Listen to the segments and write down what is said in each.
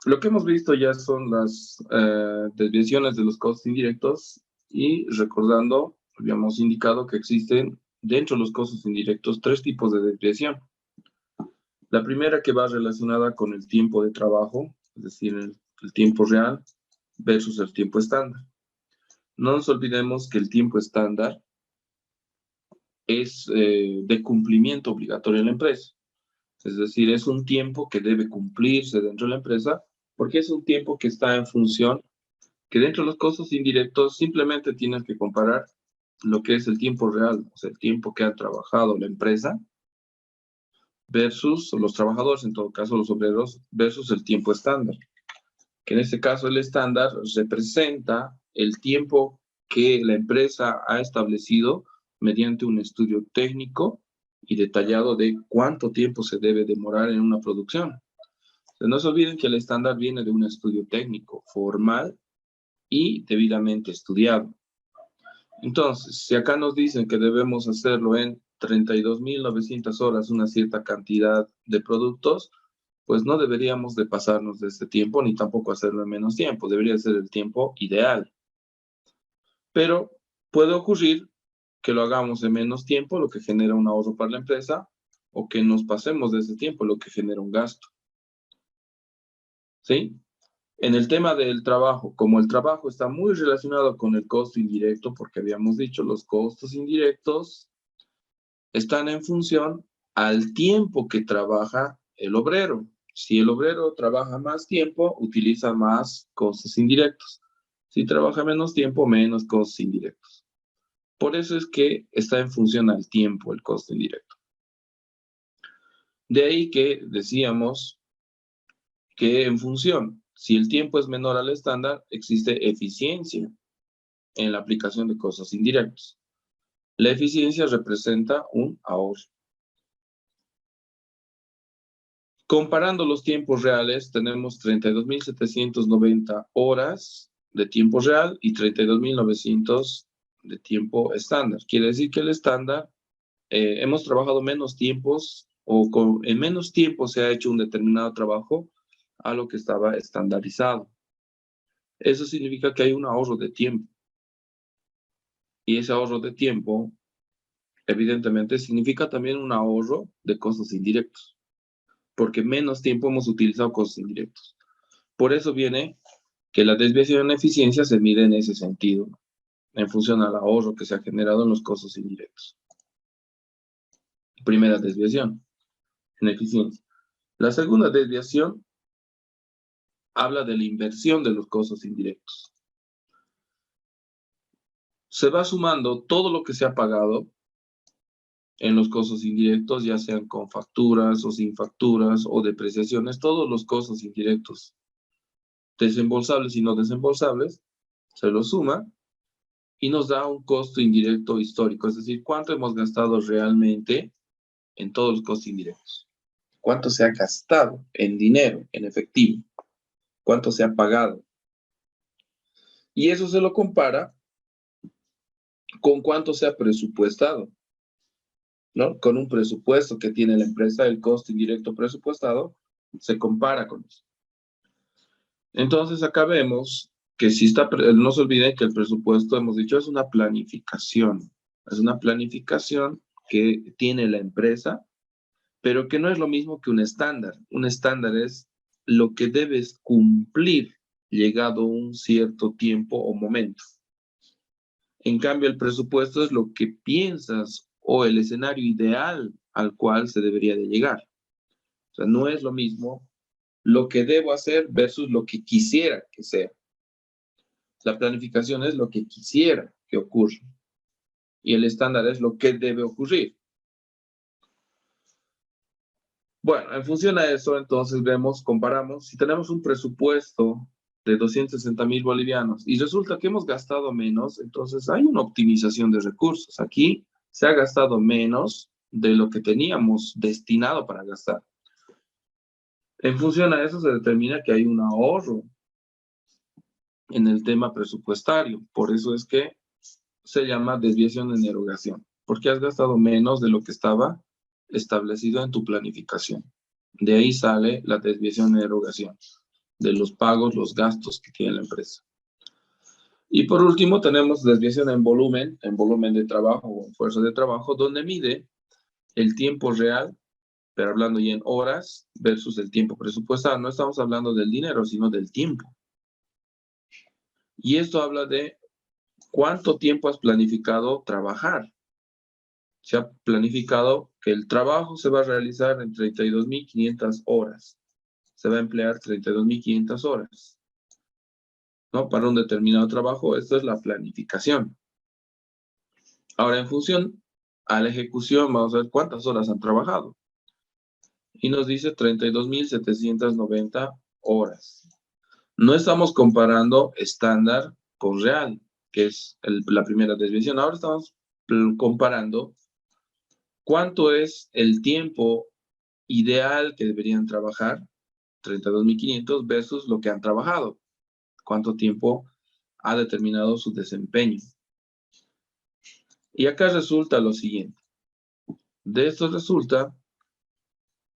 Lo que hemos visto ya son las desviaciones de los costos indirectos y recordando, habíamos indicado que existen dentro de los costos indirectos 3 tipos de desviación. La primera que va relacionada con el tiempo de trabajo, es decir, el tiempo real versus el tiempo estándar. No nos olvidemos que el tiempo estándar es de cumplimiento obligatorio en la empresa. Es decir, es un tiempo que debe cumplirse dentro de la empresa porque es un tiempo que está en función, que dentro de los costos indirectos simplemente tienen que comparar lo que es el tiempo real, o sea, el tiempo que ha trabajado la empresa versus los trabajadores, en todo caso los obreros, versus el tiempo estándar. Que en este caso el estándar representa el tiempo que la empresa ha establecido mediante un estudio técnico y detallado de cuánto tiempo se debe demorar en una producción. No se olviden que el estándar viene de un estudio técnico, formal y debidamente estudiado. Entonces, si acá nos dicen que debemos hacerlo en 32.900 horas, una cierta cantidad de productos, pues no deberíamos de pasarnos de este tiempo, ni tampoco hacerlo en menos tiempo. Debería ser el tiempo ideal. Pero puede ocurrir que lo hagamos en menos tiempo, lo que genera un ahorro para la empresa, o que nos pasemos de ese tiempo, lo que genera un gasto. ¿Sí? En el tema del trabajo, como el trabajo está muy relacionado con el costo indirecto, porque habíamos dicho, los costos indirectos están en función al tiempo que trabaja el obrero. Si el obrero trabaja más tiempo, utiliza más costos indirectos. Si trabaja menos tiempo, menos costos indirectos. Por eso es que está en función al tiempo el costo indirecto. De ahí que decíamos que en función, si el tiempo es menor al estándar, existe eficiencia en la aplicación de costos indirectos. La eficiencia representa un ahorro. Comparando los tiempos reales, tenemos 32.790 horas de tiempo real y 32.900 de tiempo estándar. Quiere decir que el estándar, hemos trabajado menos tiempos o en menos tiempo se ha hecho un determinado trabajo a lo que estaba estandarizado. Eso significa que hay un ahorro de tiempo. Y ese ahorro de tiempo, evidentemente, significa también un ahorro de costos indirectos. Porque menos tiempo hemos utilizado costos indirectos. Por eso viene que la desviación en eficiencia se mide en ese sentido, en función al ahorro que se ha generado en los costos indirectos. Primera desviación, en eficiencia. La segunda desviación habla de la inversión de los costos indirectos. Se va sumando todo lo que se ha pagado en los costos indirectos, ya sean con facturas o sin facturas o depreciaciones, todos los costos indirectos, desembolsables y no desembolsables, se los suma y nos da un costo indirecto histórico, es decir, cuánto hemos gastado realmente en todos los costos indirectos. Cuánto se ha gastado en dinero, en efectivo. Cuánto se ha pagado. Y eso se lo compara con cuánto se ha presupuestado, ¿no? Con un presupuesto que tiene la empresa, el costo indirecto presupuestado, se compara con eso. Entonces acá vemos que si está, no se olviden que el presupuesto, hemos dicho, es una planificación. Es una planificación que tiene la empresa, pero que no es lo mismo que un estándar. Un estándar es lo que debes cumplir llegado un cierto tiempo o momento. En cambio, el presupuesto es lo que piensas o el escenario ideal al cual se debería de llegar. O sea, no es lo mismo lo que debo hacer versus lo que quisiera que sea. La planificación es lo que quisiera que ocurra. Y el estándar es lo que debe ocurrir. Bueno, en función a eso, entonces vemos, comparamos, si tenemos un presupuesto de 260.000 bolivianos y resulta que hemos gastado menos, entonces hay una optimización de recursos. Aquí se ha gastado menos de lo que teníamos destinado para gastar. En función a eso se determina que hay un ahorro en el tema presupuestario. Por eso es que se llama desviación en erogación, porque has gastado menos de lo que estaba establecido en tu planificación. De ahí sale la desviación en erogación. de los pagos, los gastos que tiene la empresa. Y por último tenemos desviación en volumen de trabajo o en fuerza de trabajo, donde mide el tiempo real, pero hablando ya en horas versus el tiempo presupuestado. No estamos hablando del dinero, sino del tiempo. Y esto habla de cuánto tiempo has planificado trabajar. Se ha planificado que el trabajo se va a realizar en 32.500 horas. Se va a emplear 32.500 horas, ¿no? Para un determinado trabajo, esto es la planificación. Ahora, en función a la ejecución, vamos a ver cuántas horas han trabajado. Y nos dice 32.790 horas. No estamos comparando estándar con real, que es la primera desviación. Ahora estamos comparando cuánto es el tiempo ideal que deberían trabajar, 32.500 versus lo que han trabajado. Cuánto tiempo ha determinado su desempeño. Y acá resulta lo siguiente. De esto resulta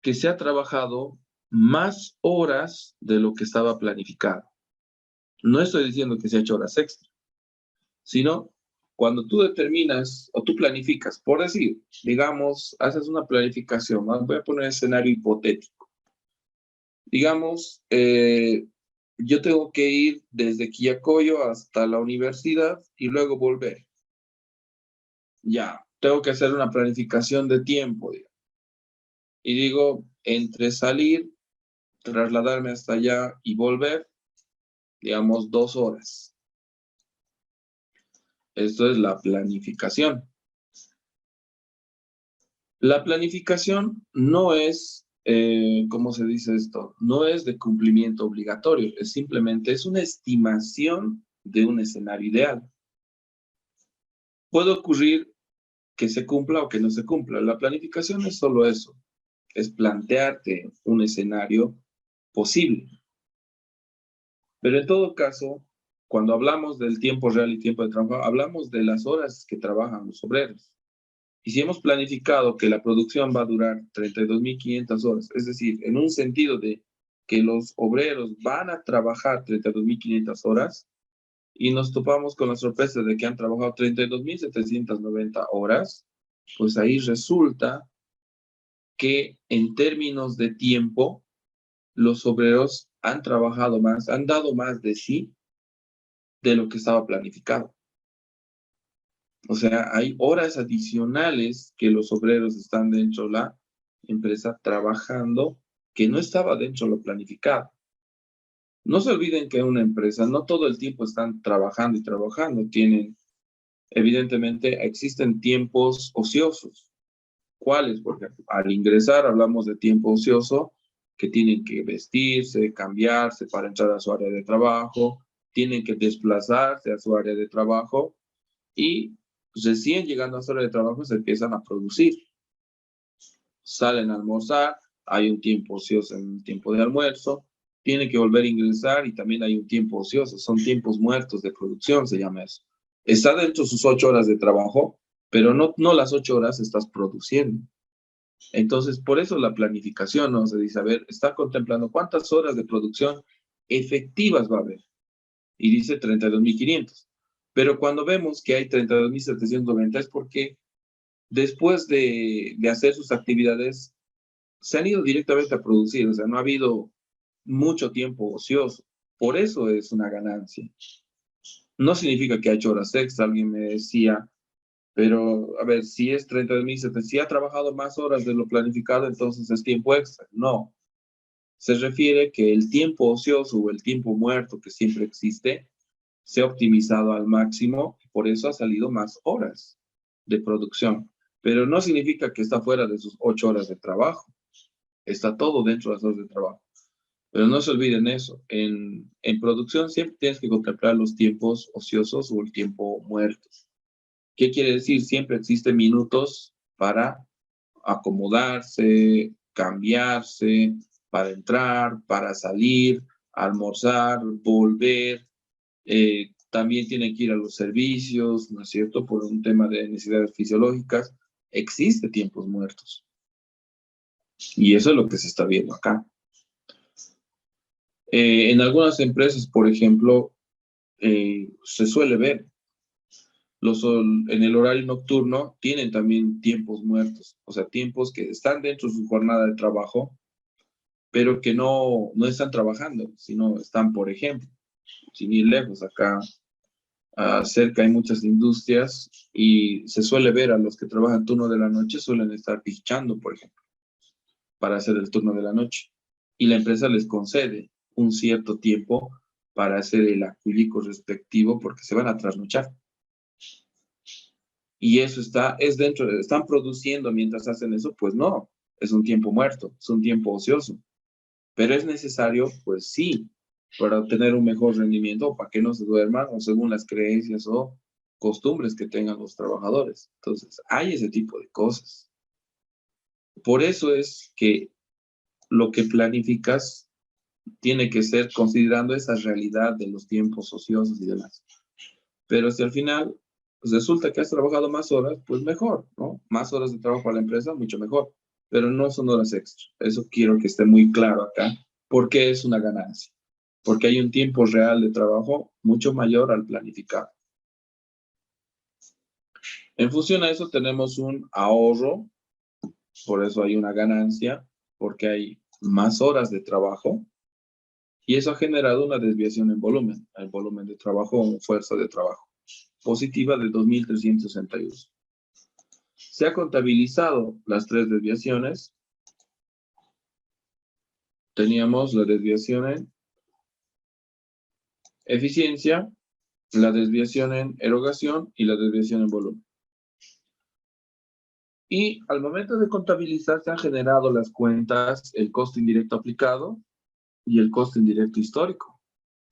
que se ha trabajado más horas de lo que estaba planificado. No estoy diciendo que se ha hecho horas extra, sino cuando tú determinas o tú planificas, por decir, digamos, haces una planificación, voy a poner un escenario hipotético. Digamos, yo tengo que ir desde Quillacollo hasta la universidad y luego volver. Ya, tengo que hacer una planificación de tiempo, digamos. Y digo, entre salir, trasladarme hasta allá y volver, digamos, 2 horas. Esto es la planificación. La planificación no es, ¿cómo se dice esto? No es de cumplimiento obligatorio, es simplemente es una estimación de un escenario ideal. Puede ocurrir que se cumpla o que no se cumpla. La planificación es solo eso, es plantearte un escenario posible. Pero en todo caso, cuando hablamos del tiempo real y tiempo de trabajo, hablamos de las horas que trabajan los obreros. Y si hemos planificado que la producción va a durar 32.500 horas, es decir, en un sentido de que los obreros van a trabajar 32.500 horas y nos topamos con la sorpresa de que han trabajado 32.790 horas, pues ahí resulta que en términos de tiempo, los obreros han trabajado más, han dado más de sí de lo que estaba planificado. O sea, hay horas adicionales que los obreros están dentro de la empresa trabajando que no estaba dentro de lo planificado. No se olviden que en una empresa no todo el tiempo están trabajando y trabajando. Tienen, evidentemente, existen tiempos ociosos. ¿Cuáles? Porque al ingresar hablamos de tiempo ocioso, que tienen que vestirse, cambiarse para entrar a su área de trabajo, tienen que desplazarse a su área de trabajo y recién llegando a su hora de trabajo se empiezan a producir. Salen a almorzar, hay un tiempo ocioso en el tiempo de almuerzo, tienen que volver a ingresar y también hay un tiempo ocioso, son tiempos muertos de producción, se llama eso. Está dentro de sus 8 horas de trabajo, pero no las 8 horas estás produciendo. Entonces, por eso la planificación, ¿no? Se dice, a ver, está contemplando cuántas horas de producción efectivas va a haber. Y dice 32.500. Pero cuando vemos que hay 32.790 es porque después de hacer sus actividades se han ido directamente a producir, o sea, no ha habido mucho tiempo ocioso. Por eso es una ganancia. No significa que ha hecho horas extra, alguien me decía, pero a ver, si es 32.700, si ha trabajado más horas de lo planificado, entonces es tiempo extra. No, se refiere que el tiempo ocioso o el tiempo muerto que siempre existe se ha optimizado al máximo, por eso ha salido más horas de producción. Pero no significa que está fuera de sus 8 horas de trabajo. Está todo dentro de las horas de trabajo. Pero no se olviden eso. En producción siempre tienes que contemplar los tiempos ociosos o el tiempo muerto. ¿Qué quiere decir? Siempre existen minutos para acomodarse, cambiarse, para entrar, para salir, almorzar, volver. También tienen que ir a los servicios, ¿no es cierto? Por un tema de necesidades fisiológicas. Existe tiempos muertos. Y eso es lo que se está viendo acá. En algunas empresas, por ejemplo, se suele ver, en el horario nocturno tienen también tiempos muertos, o sea, tiempos que están dentro de su jornada de trabajo, pero que no están trabajando, sino están, por ejemplo, sin ir lejos, acá cerca hay muchas industrias y se suele ver a los que trabajan turno de la noche suelen estar pichando, por ejemplo, para hacer el turno de la noche. Y la empresa les concede un cierto tiempo para hacer el aculico respectivo porque se van a trasnochar. Y eso es dentro, ¿están produciendo mientras hacen eso? Pues no, es un tiempo muerto, es un tiempo ocioso. Pero es necesario, pues sí, para obtener un mejor rendimiento, para que no se duerman o según las creencias o costumbres que tengan los trabajadores. Entonces, hay ese tipo de cosas. Por eso es que lo que planificas tiene que ser considerando esa realidad de los tiempos ociosos y demás. Pero si al final pues resulta que has trabajado más horas, pues mejor, ¿no? Más horas de trabajo a la empresa, mucho mejor. Pero no son horas extra. Eso quiero que esté muy claro acá. ¿Por qué es una ganancia? Porque hay un tiempo real de trabajo mucho mayor al planificado. En función a eso tenemos un ahorro, por eso hay una ganancia, porque hay más horas de trabajo, y eso ha generado una desviación en volumen, el volumen de trabajo o fuerza de trabajo, positiva de 2.361. Se ha contabilizado las tres desviaciones. Teníamos la desviación en eficiencia, la desviación en erogación y la desviación en volumen. Y al momento de contabilizar se han generado las cuentas, el costo indirecto aplicado y el costo indirecto histórico.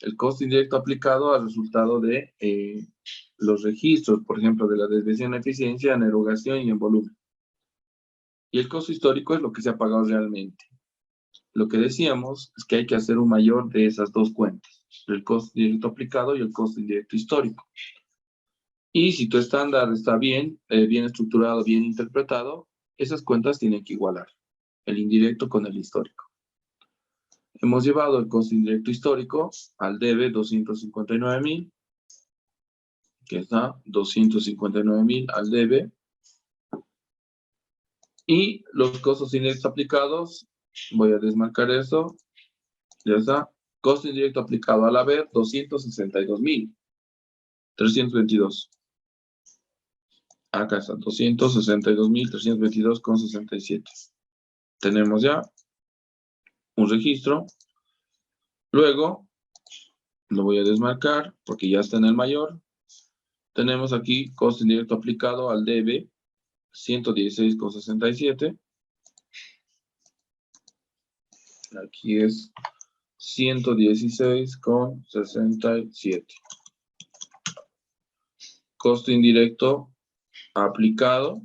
El costo indirecto aplicado al resultado de los registros, por ejemplo, de la desviación en eficiencia, en erogación y en volumen. Y el costo histórico es lo que se ha pagado realmente. Lo que decíamos es que hay que hacer un mayor de esas dos cuentas, el costo directo aplicado y el costo indirecto histórico. Y si tu estándar está bien, bien estructurado, bien interpretado, esas cuentas tienen que igualar el indirecto con el histórico. Hemos llevado el costo indirecto histórico al debe 259.000, que está 259.000 al debe, y los costos indirectos aplicados, voy a desmarcar eso, ya está, costo indirecto aplicado al haber 262.322. Acá está, 262.322,67. Tenemos ya un registro. Luego, lo voy a desmarcar porque ya está en el mayor. Tenemos aquí costo indirecto aplicado al debe 116,67. Aquí es 116,67. Costo indirecto aplicado.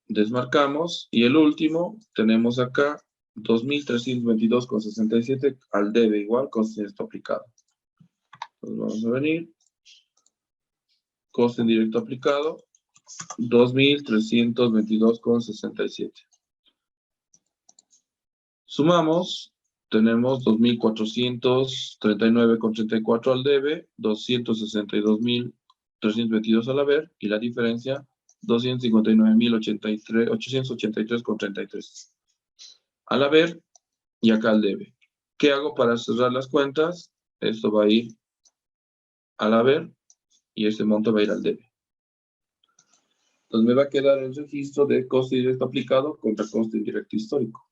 Desmarcamos. Y el último, tenemos acá 2.322,67 al debe igual, costo indirecto aplicado. Entonces vamos a venir. Costo indirecto aplicado, 2.322,67. Sumamos, tenemos 2.439,34 al debe, 262.322 al haber, y la diferencia, 259.883,33. Al haber, y acá al debe. ¿Qué hago para cerrar las cuentas? Esto va a ir al haber, y este monto va a ir al debe. Entonces me va a quedar el registro de costo directo aplicado contra costo indirecto histórico.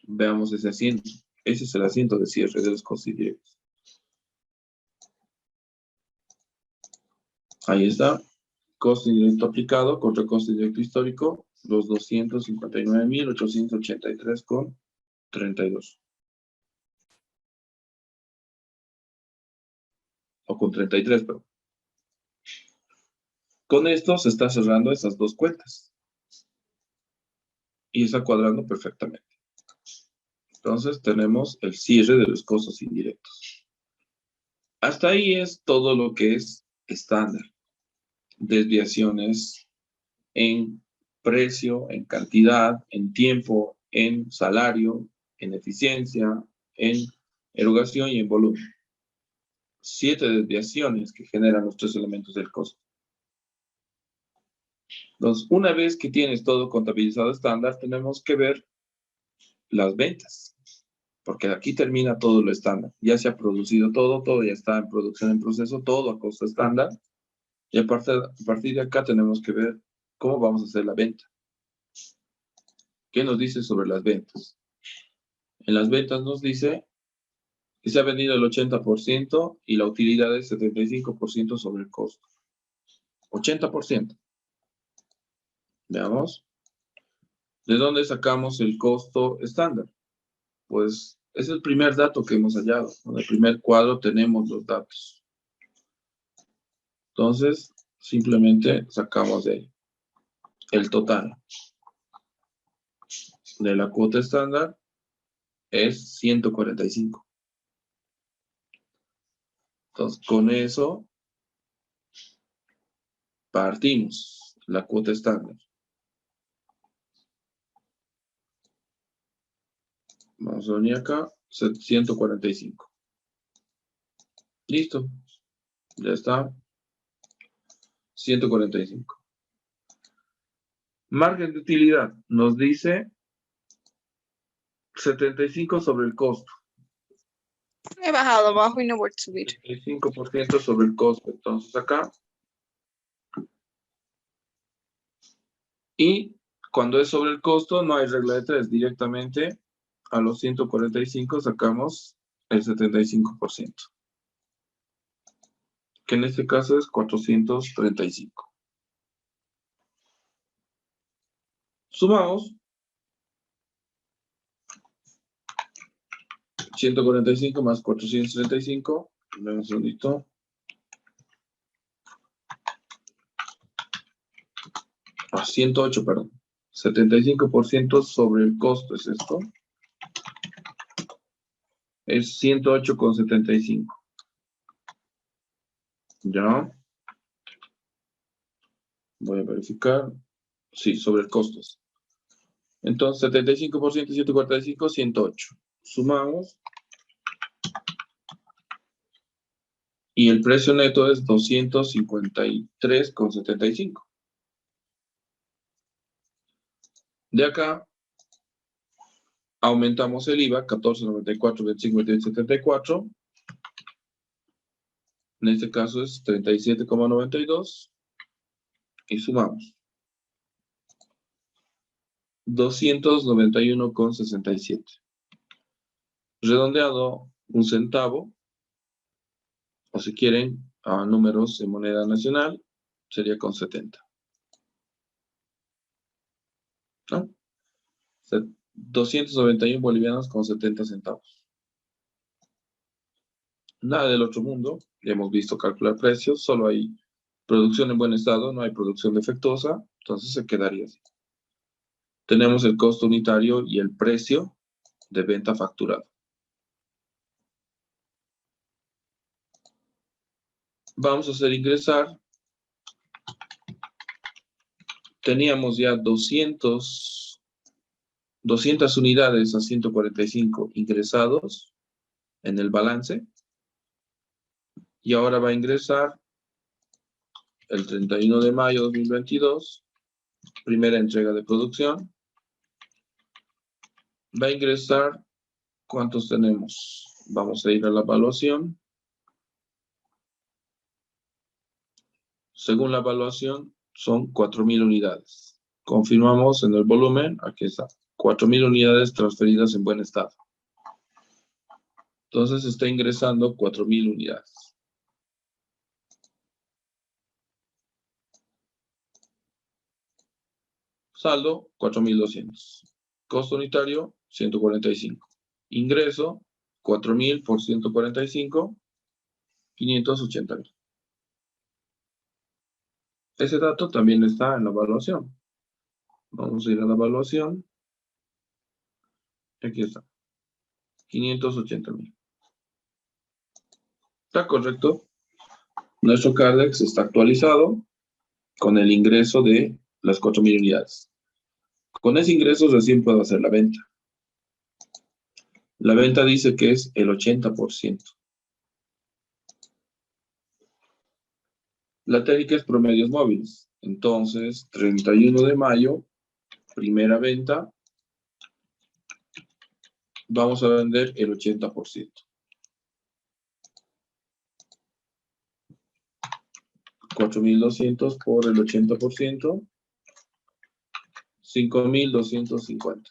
Veamos ese asiento. Ese es el asiento de cierre de los costos indirectos. Ahí está. Costo indirecto aplicado contra costo indirecto histórico, los 259.883,32. O con 33, pero. Con esto se está cerrando esas dos cuentas. Y está cuadrando perfectamente. Entonces tenemos el cierre de los costos indirectos. Hasta ahí es todo lo que es estándar. Desviaciones en precio, en cantidad, en tiempo, en salario, en eficiencia, en erogación y en volumen. 7 desviaciones que generan los 3 elementos del costo. Entonces, una vez que tienes todo contabilizado estándar, tenemos que ver las ventas, porque aquí termina todo lo estándar. Ya se ha producido todo, todo ya está en producción, en proceso, todo a costo estándar. Y a partir de acá tenemos que ver cómo vamos a hacer la venta. ¿Qué nos dice sobre las ventas? En las ventas nos dice que se ha vendido el 80% y la utilidad es 75% sobre el costo. 80%. Veamos. ¿De dónde sacamos el costo estándar? Pues es el primer dato que hemos hallado. En el primer cuadro tenemos los datos. Entonces, simplemente sacamos de ahí el total de la cuota estándar es 145. Entonces, con eso partimos la cuota estándar. Vamos a venir acá, 145. Listo. Ya está. 145. Margen de utilidad nos dice 75 sobre el costo. He bajado abajo y no voy a subir. 75% sobre el costo. Entonces acá. Y cuando es sobre el costo, no hay regla de 3. Directamente a los 145 sacamos el 75%. Que en este caso es 435. Sumamos 145 más 435. Un segundito. A 108, perdón. 75% sobre el costo es esto. Es 108,75. Ya. Voy a verificar. Sí, sobre el costo. Entonces, 75% de 145, 108. Sumamos. Y el precio neto es 253,75. De acá, aumentamos el IVA, 14,94, 25, 28, 74. En este caso es 37,92. Y sumamos. 291,67. Redondeado un centavo, o si quieren, a números en moneda nacional, sería con 70. ¿No? 291 bolivianos con 70 centavos. Nada del otro mundo, ya hemos visto calcular precios, solo hay producción en buen estado, no hay producción defectuosa, entonces se quedaría así. Tenemos el costo unitario y el precio de venta facturado. Vamos a hacer ingresar. Teníamos ya 200 unidades a 145 ingresados en el balance. Y ahora va a ingresar el 31 de mayo de 2022, primera entrega de producción. Va a ingresar, ¿cuántos tenemos? Vamos a ir a la evaluación. Según la evaluación, son 4.000 unidades. Confirmamos en el volumen, aquí está, 4.000 unidades transferidas en buen estado. Entonces está ingresando 4.000 unidades. Saldo, 4.200. Costo unitario, 145. Ingreso, 4.000 por 145, 580.000. Ese dato también está en la evaluación. Vamos a ir a la evaluación. Aquí está. 580.000. Está correcto. Nuestro CARDEX está actualizado con el ingreso de las 4.000 unidades. Con ese ingreso recién puedo hacer la venta. La venta dice que es el 80%. La técnica es promedios móviles. Entonces, 31 de mayo, primera venta, vamos a vender el 80%. 4.200 por el 80%, 5.250.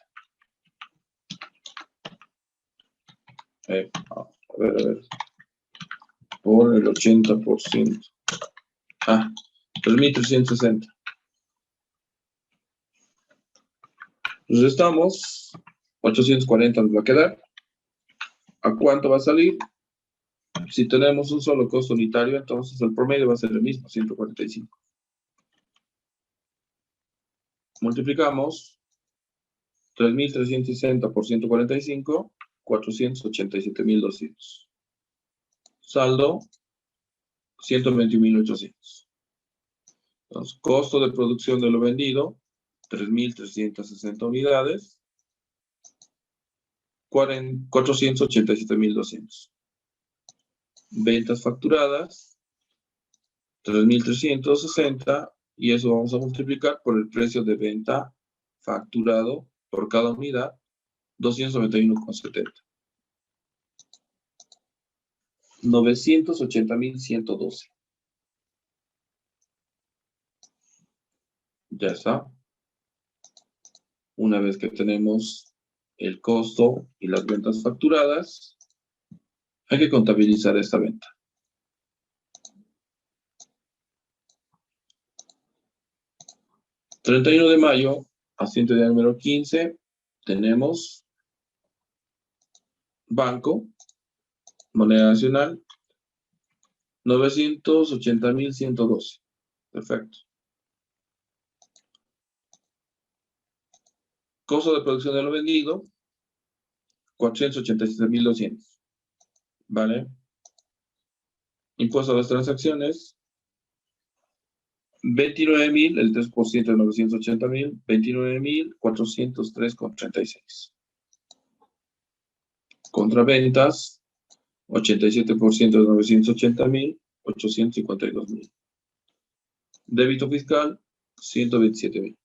A ver. Por el 80%. 3.360. Entonces estamos, 840 nos va a quedar. ¿A cuánto va a salir? Si tenemos un solo costo unitario, entonces el promedio va a ser el mismo, 145. Multiplicamos 3.360 por 145, 487.200. Saldo, 121.800. Entonces, costo de producción de lo vendido, 3.360 unidades, 487.200. Ventas facturadas, 3.360, y eso vamos a multiplicar por el precio de venta facturado por cada unidad, 291,70. 980.112. Ya está. Una vez que tenemos el costo y las ventas facturadas, hay que contabilizar esta venta. ...31 de mayo, asiento de número 15, tenemos banco, moneda nacional, 980.112. Perfecto. Costo de producción de lo vendido, 487.200. ¿Vale? Impuesto a las transacciones, 29.000, el 3% de 980.000, 29.403,36. Contraventas, 87% de 980.000, 852.000. Débito fiscal, 127.000.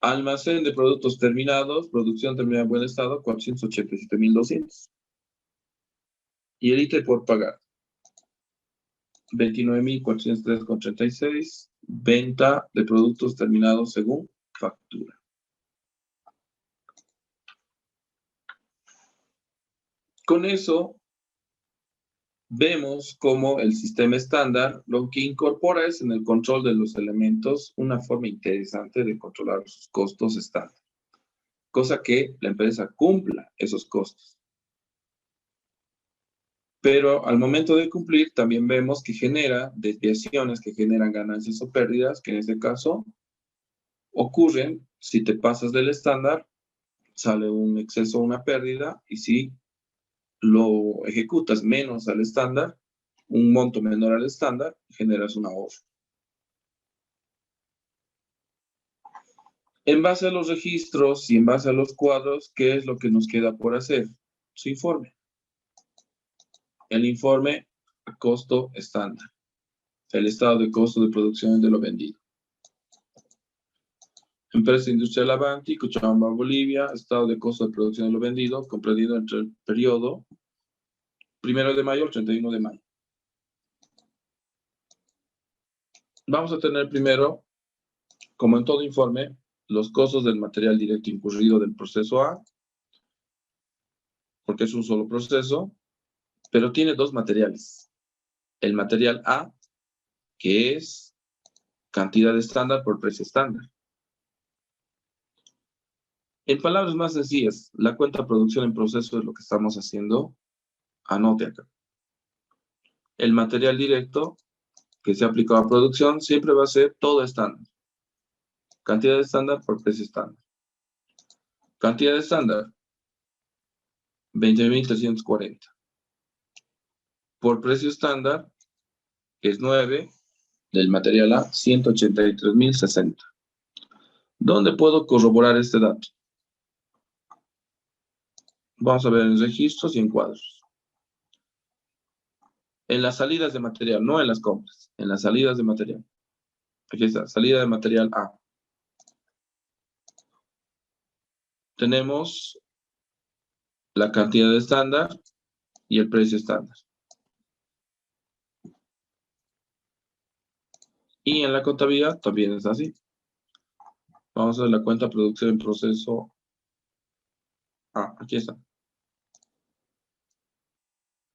Almacén de productos terminados, producción terminada en buen estado, 487.200. Y el ítem por pagar, 29.403,36. Venta de productos terminados según factura. Con eso, vemos cómo el sistema estándar lo que incorpora es en el control de los elementos una forma interesante de controlar sus costos estándar. Cosa que la empresa cumpla esos costos. Pero al momento de cumplir también vemos que genera desviaciones que generan ganancias o pérdidas, que en este caso ocurren si te pasas del estándar, sale un exceso o una pérdida, y si lo ejecutas menos al estándar, un monto menor al estándar, generas un ahorro. En base a los registros y en base a los cuadros, ¿qué es lo que nos queda por hacer? Su informe. El informe a costo estándar. El estado de costo de producción de lo vendido. Empresa Industrial Avanti, Cochabamba, Bolivia, estado de costo de producción de lo vendido, comprendido entre el periodo 1 de mayo al 31 de mayo. Vamos a tener primero, como en todo informe, los costos del material directo incurrido del proceso A, porque es un solo proceso, pero tiene dos materiales. El material A, que es cantidad estándar por precio estándar. En palabras más sencillas, la cuenta producción en proceso es lo que estamos haciendo. Anote acá. El material directo que se ha aplicado a producción siempre va a ser todo estándar. Cantidad estándar por precio estándar. Cantidad estándar, 20.340. Por precio estándar, que es 9, del material A, 183.060. ¿Dónde puedo corroborar este dato? Vamos a ver en registros y en cuadros. En las salidas de material, no en las compras, en las salidas de material. Aquí está, salida de material A. Tenemos la cantidad estándar y el precio estándar. Y en la contabilidad también es así. Vamos a ver la cuenta producción en proceso A. Aquí está.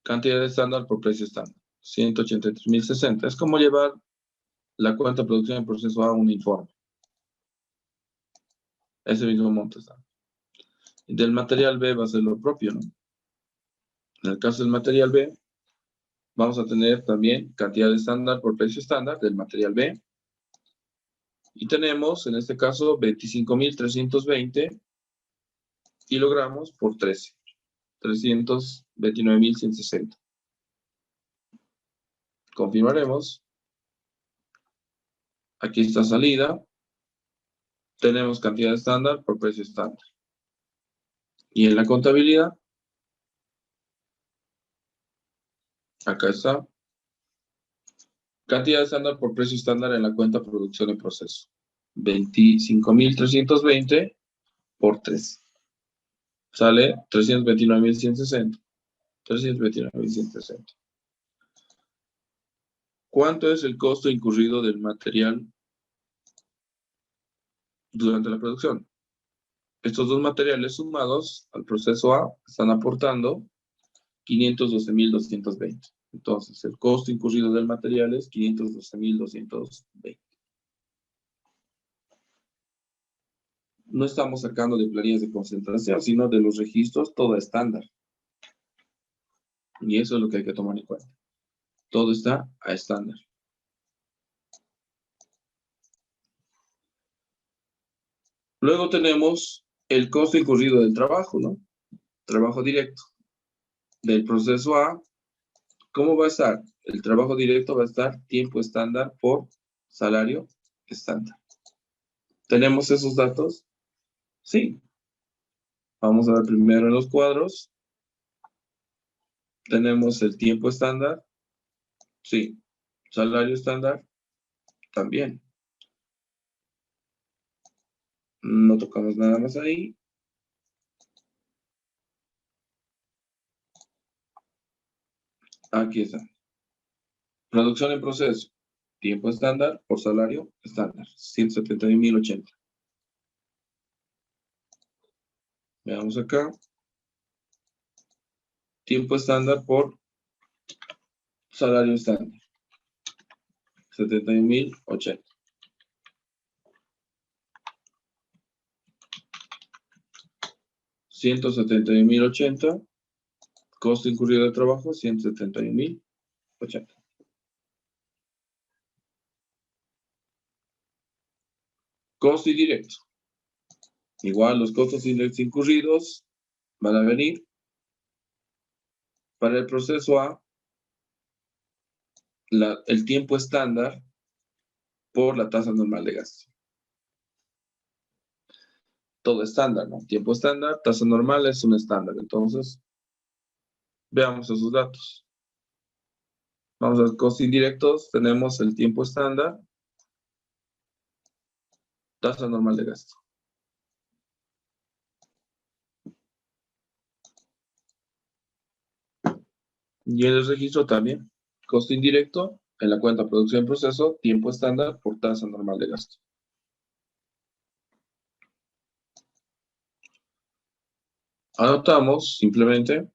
Cantidad estándar por precio estándar. 183.060. Es como llevar la cuenta de producción en proceso A un informe. Ese mismo monto está. Y del material B va a ser lo propio, ¿no? En el caso del material B, vamos a tener también cantidad estándar por precio estándar del material B. Y tenemos, en este caso, 25.320 kilogramos por 13. 329.160. Confirmaremos. Aquí está salida. Tenemos cantidad estándar por precio estándar. Y en la contabilidad, acá está. Cantidad estándar por precio estándar en la cuenta producción y proceso. 25.320 por 3. Sale 329.160. 329.160. ¿Cuánto es el costo incurrido del material durante la producción? Estos dos materiales sumados al proceso A están aportando 512.220. Entonces, el costo incurrido del material es 512.220. No estamos sacando de planillas de concentración, sino de los registros, todo estándar. Y eso es lo que hay que tomar en cuenta. Todo está a estándar. Luego tenemos el costo incurrido del trabajo, ¿no? Trabajo directo. Del proceso A, ¿cómo va a estar? El trabajo directo va a estar tiempo estándar por salario estándar. ¿Tenemos esos datos? Sí. Vamos a ver primero en los cuadros. Tenemos el tiempo estándar. Sí. Salario estándar. También. No tocamos nada más ahí. Aquí está. Producción en proceso. Tiempo estándar por salario estándar. 171.080. Veamos acá. Tiempo estándar por salario estándar. 71.080. $171.080. Costo incurrido de trabajo, 171.080. Costo indirecto. Igual los costos indirectos incurridos van a venir para el proceso A, el tiempo estándar por la tasa normal de gasto. Todo estándar, ¿no? Tiempo estándar, tasa normal es un estándar. Entonces, veamos esos datos. Vamos a los costos indirectos. Tenemos el tiempo estándar, tasa normal de gasto. Y en el registro también. Costo indirecto en la cuenta producción y proceso, tiempo estándar por tasa normal de gasto. Anotamos simplemente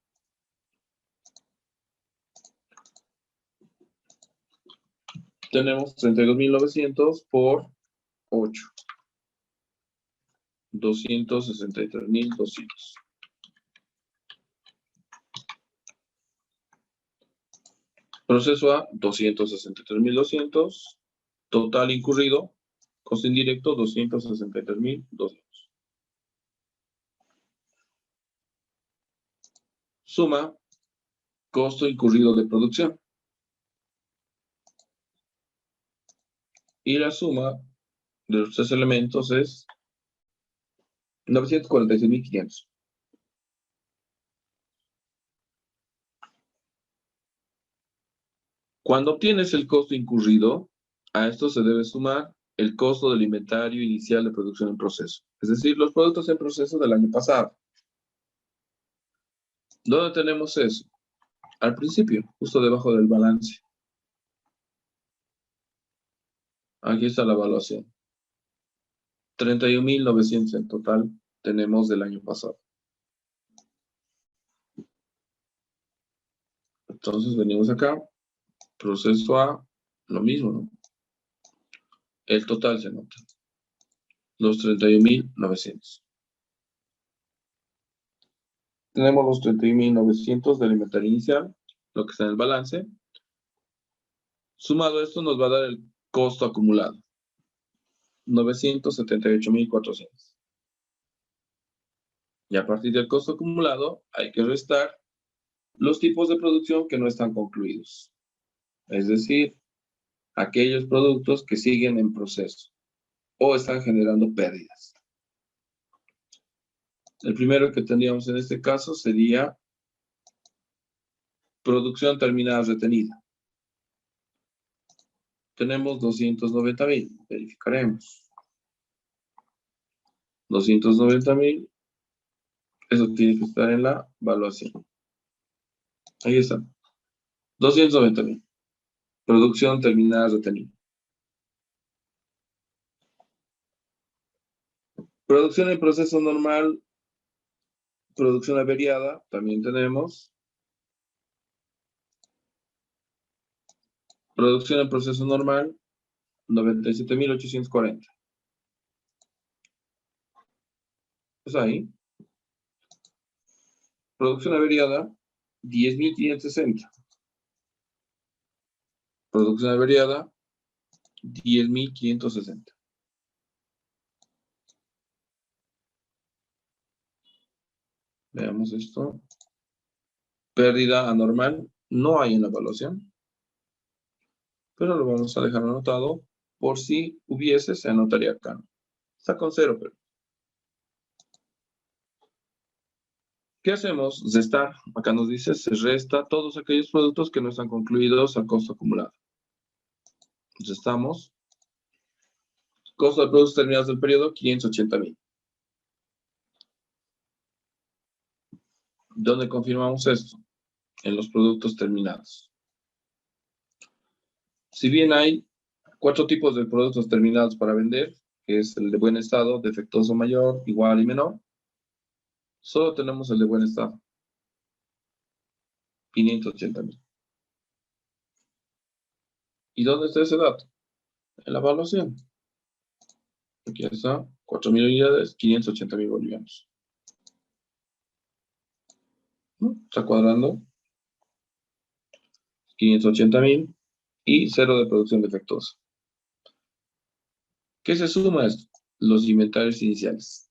tenemos 32.900 por 8. 263.200. Proceso A, 263.200. Total incurrido, costo indirecto, 263.200. Suma, costo incurrido de producción. Y la suma de los tres elementos es 946.500. Cuando obtienes el costo incurrido, a esto se debe sumar el costo del inventario inicial de producción en proceso. Es decir, los productos en proceso del año pasado. ¿Dónde tenemos eso? Al principio, justo debajo del balance. Aquí está la evaluación. 31.900 en total tenemos del año pasado. Entonces venimos acá, proceso A, lo mismo, ¿no? El total se nota. Los 31.900. Tenemos los 31.900 del inventario inicial, lo que está en el balance. Sumado esto nos va a dar el costo acumulado. 978.400. Y a partir del costo acumulado hay que restar los tipos de producción que no están concluidos. Es decir, aquellos productos que siguen en proceso o están generando pérdidas. El primero que tendríamos en este caso sería producción terminada retenida. Tenemos 290.000, verificaremos. 290.000, eso tiene que estar en la evaluación. Ahí está. 290.000. Producción terminada retenida. Producción en proceso normal, producción averiada, también tenemos. Producción en proceso normal, 97.840. Es ahí. Producción averiada, 10.560. Producción averiada, 10.560. Veamos esto. Pérdida anormal, no hay en la evaluación, pero lo vamos a dejar anotado por si hubiese, se anotaría acá. Está con 0, pero. ¿Qué hacemos? Restar. Acá nos dice, se resta todos aquellos productos que no están concluidos al costo acumulado. Restamos. Costo de productos terminados del periodo, 580.000. ¿Dónde confirmamos esto? En los productos terminados. Si bien hay 4 tipos de productos terminados para vender, que es el de buen estado, defectuoso mayor, igual y menor, solo tenemos el de buen estado. 580.000. ¿Y dónde está ese dato? En la evaluación. Aquí está, 4.000 unidades, 580.000 bolivianos. ¿No? Está cuadrando. 580.000 y 0 de producción defectuosa. ¿Qué se suma a esto? Los inventarios iniciales.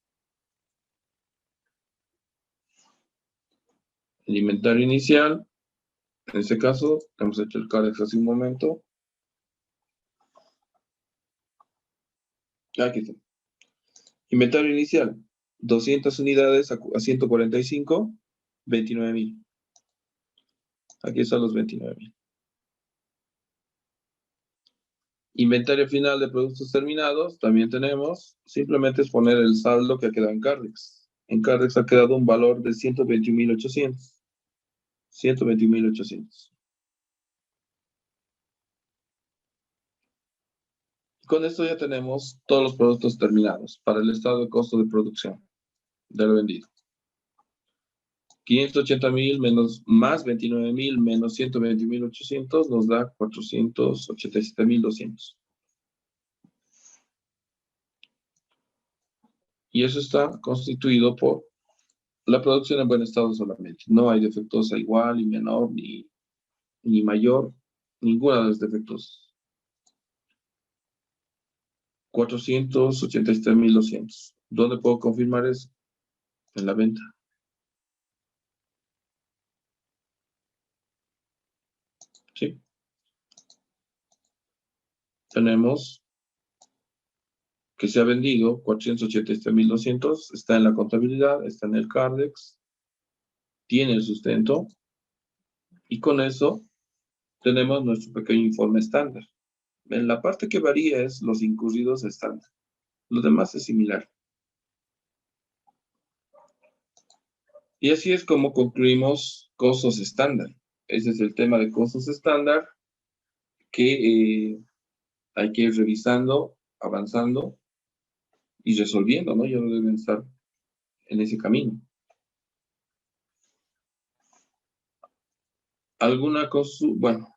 El inventario inicial, en este caso, hemos hecho el CAREX hace un momento. Aquí está. Inventario inicial, 200 unidades a 145, 29.000. Aquí están los 29.000. Inventario final de productos terminados, también tenemos, simplemente es poner el saldo que ha quedado en Cardex. En Cardex ha quedado un valor de 121.800. 121.800. Con esto ya tenemos todos los productos terminados para el estado de costo de producción de lo vendido. 580.000 menos más 29.000 menos 120.800 nos da 487.200. Y eso está constituido por la producción en buen estado solamente. No hay defectuosa igual, ni menor, ni mayor, ninguna de las defectuosas. 487.200. ¿Dónde puedo confirmar eso? En la venta. ¿Sí? Tenemos que se ha vendido, 487.200, está en la contabilidad, está en el Cardex, tiene el sustento, y con eso tenemos nuestro pequeño informe estándar. En la parte que varía es los incurridos estándar. Lo demás es similar. Y así es como concluimos costos estándar. Ese es el tema de costos estándar que hay que ir revisando, avanzando y resolviendo, ¿no? Ya no deben estar en ese camino. ¿Alguna cosa? Bueno,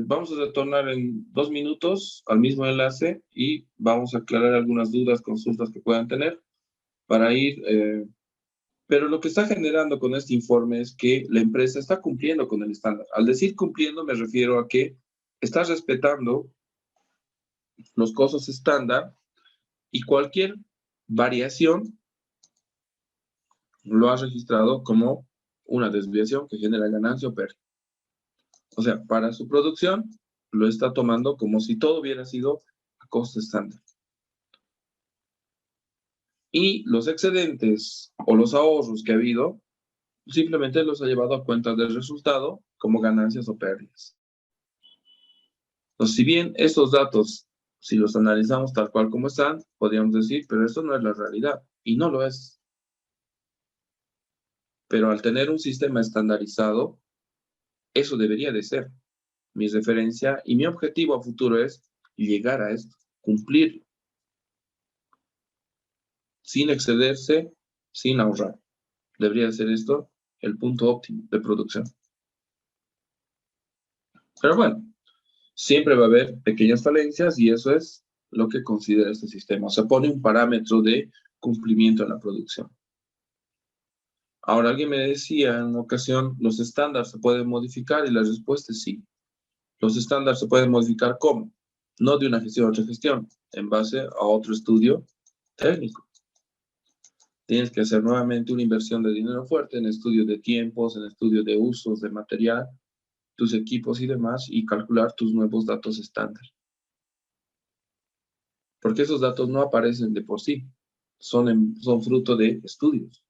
vamos a retornar en 2 minutos al mismo enlace y vamos a aclarar algunas dudas, consultas que puedan tener para ir. Pero lo que está generando con este informe es que la empresa está cumpliendo con el estándar. Al decir cumpliendo me refiero a que está respetando los costos estándar y cualquier variación lo ha registrado como una desviación que genera ganancia o pérdida. O sea, para su producción lo está tomando como si todo hubiera sido a costo estándar. Y los excedentes o los ahorros que ha habido, simplemente los ha llevado a cuentas del resultado como ganancias o pérdidas. Entonces, si bien estos datos, si los analizamos tal cual como están, podríamos decir, pero esto no es la realidad. Y no lo es. Pero al tener un sistema estandarizado, eso debería de ser mi referencia y mi objetivo a futuro es llegar a esto, cumplir sin excederse, sin ahorrar. Debería ser esto el punto óptimo de producción. Pero bueno, siempre va a haber pequeñas falencias y eso es lo que considera este sistema. Se pone un parámetro de cumplimiento en la producción. Ahora, alguien me decía en una ocasión, ¿los estándares se pueden modificar? Y la respuesta es sí. Los estándares se pueden modificar ¿cómo? No de una gestión a otra gestión, en base a otro estudio técnico. Tienes que hacer nuevamente una inversión de dinero fuerte en estudio de tiempos, en estudio de usos de material, tus equipos y demás, y calcular tus nuevos datos estándar. Porque esos datos no aparecen de por sí, son fruto de estudios.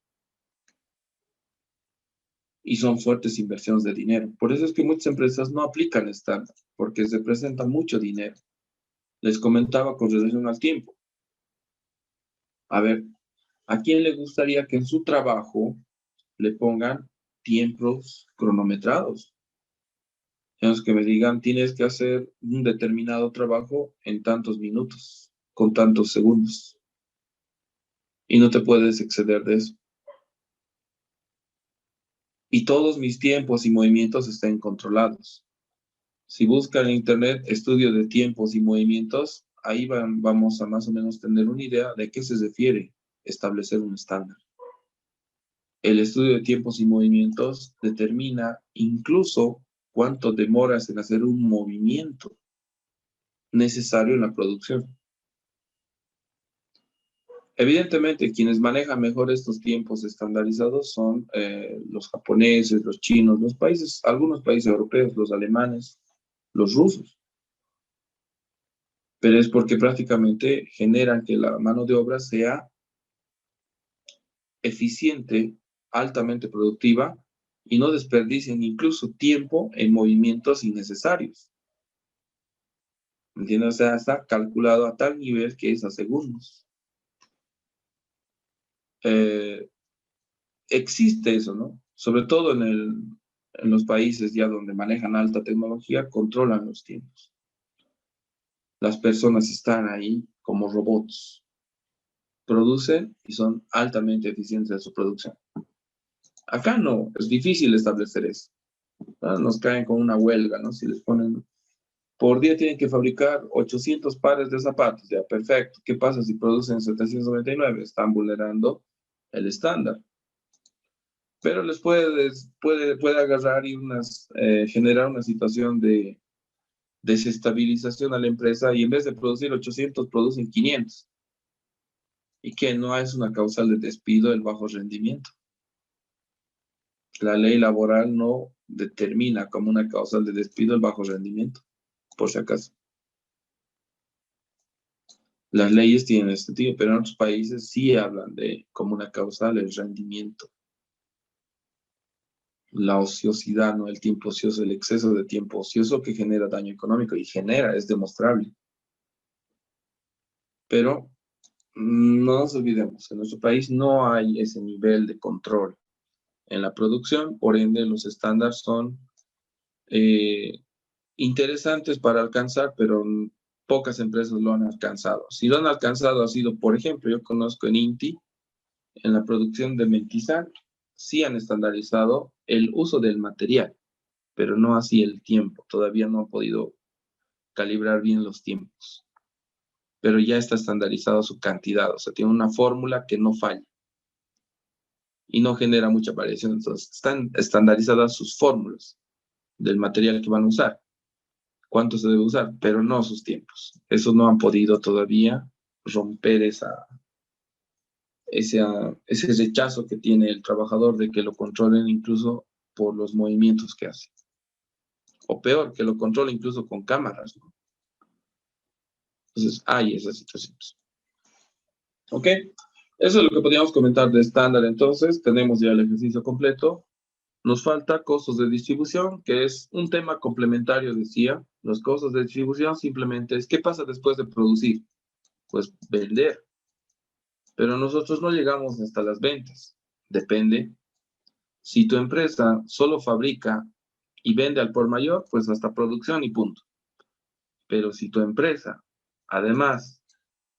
Y son fuertes inversiones de dinero. Por eso es que muchas empresas no aplican estándar, porque se presenta mucho dinero. Les comentaba con relación al tiempo. A ver, ¿a quién le gustaría que en su trabajo le pongan tiempos cronometrados? Tenemos que me digan, tienes que hacer un determinado trabajo en tantos minutos, con tantos segundos. Y no te puedes exceder de eso. Y todos mis tiempos y movimientos estén controlados. Si buscan en internet estudio de tiempos y movimientos, ahí vamos a más o menos tener una idea de qué se refiere establecer un estándar. El estudio de tiempos y movimientos determina incluso cuánto demoras en hacer un movimiento necesario en la producción. Evidentemente, quienes manejan mejor estos tiempos estandarizados son los japoneses, los chinos, los países, algunos países europeos, los alemanes, los rusos. Pero es porque prácticamente generan que la mano de obra sea eficiente, altamente productiva y no desperdicien incluso tiempo en movimientos innecesarios. ¿Entiendes? O sea, está calculado a tal nivel que es a segundos. Existe eso, ¿no? Sobre todo en los países ya donde manejan alta tecnología, controlan los tiempos. Las personas están ahí como robots. Producen y son altamente eficientes en su producción. Acá no, es difícil establecer eso. ¿No? Nos caen con una huelga, ¿no? Si les ponen, por día tienen que fabricar 800 pares de zapatos, ya, perfecto. ¿Qué pasa si producen 799? Están vulnerando el estándar. Pero les puede agarrar y generar una situación de desestabilización a la empresa y en vez de producir 800, producen 500. Y que no es una causal de despido el bajo rendimiento. La ley laboral no determina como una causal de despido el bajo rendimiento, por si acaso. Las leyes tienen este tipo, pero en otros países sí hablan de como una causal el rendimiento, la ociosidad, ¿no? El tiempo ocioso, el exceso de tiempo ocioso que genera daño económico y genera, es demostrable. Pero no nos olvidemos, en nuestro país no hay ese nivel de control en la producción, por ende los estándares son eh, interesantes para alcanzar, pero pocas empresas lo han alcanzado. Si lo han alcanzado ha sido, por ejemplo, yo conozco en INTI, en la producción de mentizal, sí han estandarizado el uso del material, pero no así el tiempo. Todavía no han podido calibrar bien los tiempos, pero ya está estandarizado su cantidad, o sea, tiene una fórmula que no falla y no genera mucha variación. Entonces, están estandarizadas sus fórmulas del material que van a usar, cuánto se debe usar, pero no sus tiempos. Eso no han podido todavía romper ese rechazo que tiene el trabajador de que lo controlen incluso por los movimientos que hace. O peor, que lo controlen incluso con cámaras, ¿no? Entonces, hay esas situaciones. ¿Ok? Eso es lo que podríamos comentar de estándar. Entonces, tenemos ya el ejercicio completo. Nos falta costos de distribución, que es un tema complementario, decía. Los costos de distribución simplemente es qué pasa después de producir. Pues vender. Pero nosotros no llegamos hasta las ventas. Depende. Si tu empresa solo fabrica y vende al por mayor, pues hasta producción y punto. Pero si tu empresa, además,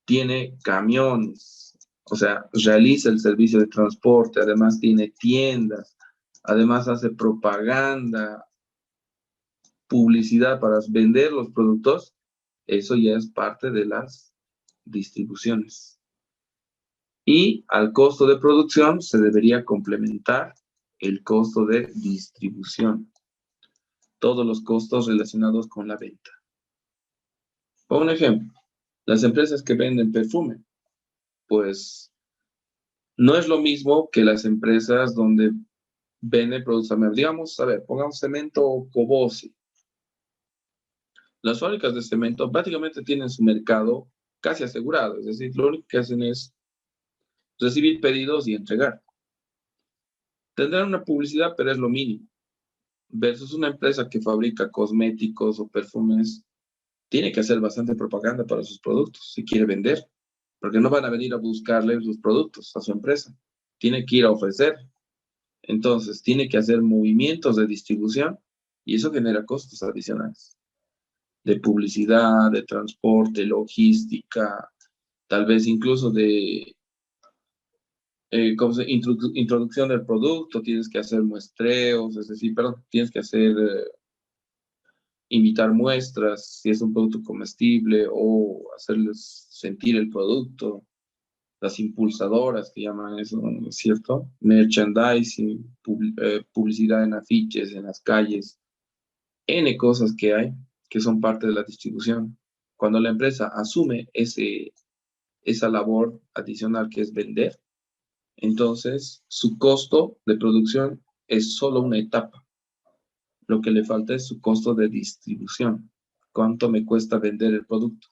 tiene camiones, o sea, realiza el servicio de transporte, además tiene tiendas, además hace propaganda, publicidad para vender los productos, eso ya es parte de las distribuciones. Y al costo de producción se debería complementar el costo de distribución, todos los costos relacionados con la venta. Por un ejemplo, las empresas que venden perfume, pues no es lo mismo que las empresas donde venden productos, digamos, a ver, pongamos cemento Cobosi. Las fábricas de cemento prácticamente tienen su mercado casi asegurado, es decir, lo único que hacen es recibir pedidos y entregar. Tendrán una publicidad, pero es lo mínimo. Versus una empresa que fabrica cosméticos o perfumes, tiene que hacer bastante propaganda para sus productos si quiere vender, porque no van a venir a buscarle sus productos a su empresa. Tiene que ir a ofrecer. Entonces, tiene que hacer movimientos de distribución y eso genera costos adicionales de publicidad, de transporte, logística, tal vez incluso de introducción del producto, tienes que hacer muestreos, es decir, perdón, tienes que hacer, invitar muestras si es un producto comestible o hacerles sentir el producto, las impulsadoras que llaman eso, ¿no es cierto? Merchandising, publicidad en afiches, en las calles, N cosas que hay que son parte de la distribución. Cuando la empresa asume esa labor adicional que es vender, entonces su costo de producción es solo una etapa. Lo que le falta es su costo de distribución. ¿Cuánto me cuesta vender el producto?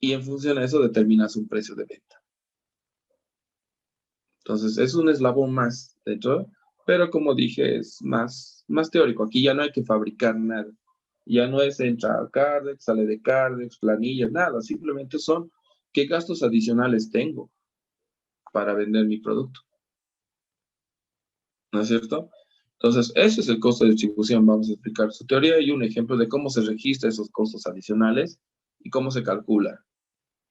Y en función a eso determinas un precio de venta. Entonces es un eslabón más dentro, pero como dije, es más teórico. Aquí ya no hay que fabricar nada. Ya no es entra a Cardex, sale de Cardex, planillas, nada. Simplemente son qué gastos adicionales tengo para vender mi producto. ¿No es cierto? Entonces, ese es el costo de distribución. Vamos a explicar su teoría y un ejemplo de cómo se registra esos costos adicionales y cómo se calcula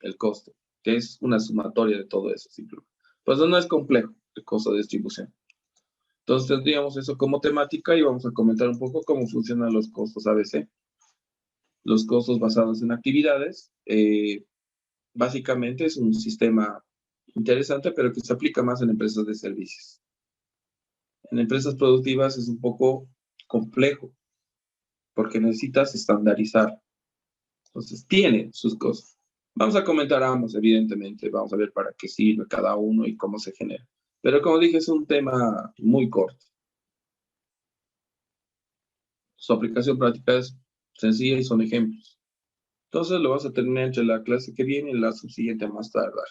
el costo, que es una sumatoria de todo eso, simplemente. Pues no es complejo el costo de distribución. Entonces tendríamos eso como temática y vamos a comentar un poco cómo funcionan los costos ABC. Los costos basados en actividades, básicamente es un sistema interesante, pero que se aplica más en empresas de servicios. En empresas productivas es un poco complejo, porque necesitas estandarizar. Entonces, tiene sus cosas. Vamos a comentar ambos, evidentemente. Vamos a ver para qué sirve cada uno y cómo se genera. Pero como dije, es un tema muy corto. Su aplicación práctica es sencilla y son ejemplos. Entonces lo vas a terminar entre la clase que viene y la subsiguiente a más tardar.